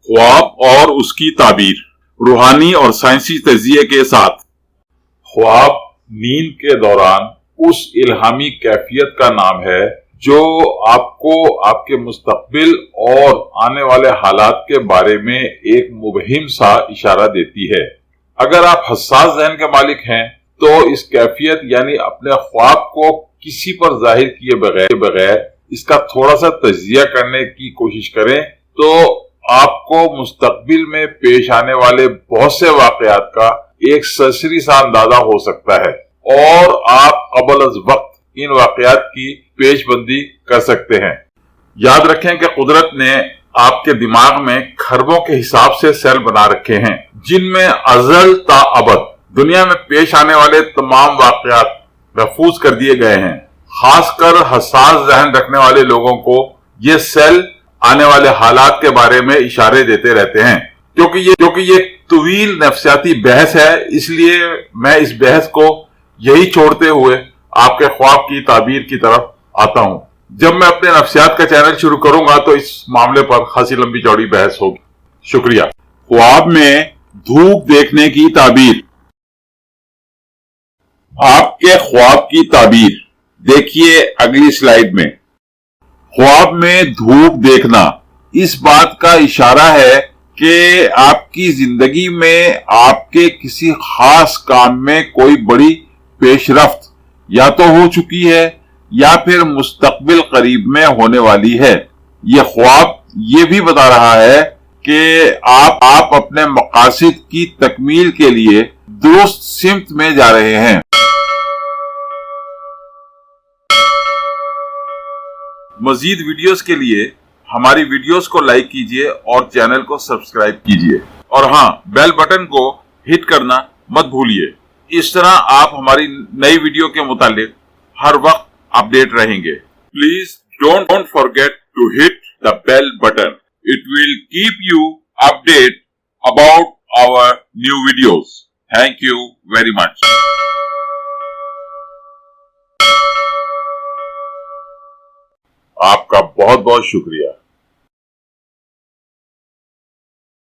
ख्वाब और उसकी ताबीर, रूहानी और साइंसी तजिए के साथ। ख्वाब नींद के दौरान उस इल्हामी कैफियत का नाम है जो आपको आपके मुस्तकबिल और आने वाले हालात के बारे में एक मुबहिम सा इशारा देती है। अगर आप हसास ज़हन के मालिक हैं तो इस कैफियत यानी अपने ख्वाब को किसी पर जाहिर किए बगैर इसका थोड़ा सा तजिया करने की कोशिश करें तो आपको मुस्तकबिल में पेश आने वाले बहुत से वाकयात का एक सरसरी सा अंदाजा हो सकता है और आप कबल अज वक्त इन वाकयात की पेशबंदी कर सकते हैं। याद रखें कि कुदरत ने आपके दिमाग में खरबों के हिसाब से सेल बना रखे हैं जिनमें अजल ता अबद दुनिया में पेश आने वाले तमाम वाकयात महफूज कर दिए गए हैं। खासकर हसास जहन रखने वाले लोगों को ये सेल आने वाले हालात के बारे में इशारे देते रहते हैं। क्योंकि ये तवील नफ्सियाती बहस है, इसलिए मैं इस बहस को यही छोड़ते हुए आपके ख्वाब की ताबीर की तरफ आता हूं। जब मैं अपने नफ्सियात का चैनल शुरू करूंगा तो इस मामले पर खासी लंबी चौड़ी बहस होगी। शुक्रिया। ख्वाब में धूप देखने की ताबीर। आपके ख्वाब की ताबीर देखिए अगली स्लाइड में। ख्वाब में धूप देखना इस बात का इशारा है कि आपकी जिंदगी में आपके किसी खास काम में कोई बड़ी पेशरफ्त या तो हो चुकी है या फिर मुस्तकबिल करीब में होने वाली है। ये ख्वाब ये भी बता रहा है कि आप अपने मकासद की तकमील के लिए दुरुस्त सिमत में जा रहे हैं। मजीद वीडियोस के लिए हमारी वीडियोस को लाइक कीजिए और चैनल को सब्सक्राइब कीजिए और हाँ, बेल बटन को हिट करना मत भूलिए। इस तरह आप हमारी नई वीडियो के मुतालिक हर वक्त अपडेट रहेंगे। Please don't forget to hit the bell button. It will keep you update about our new videos. Thank you very much. आपका बहुत बहुत शुक्रिया।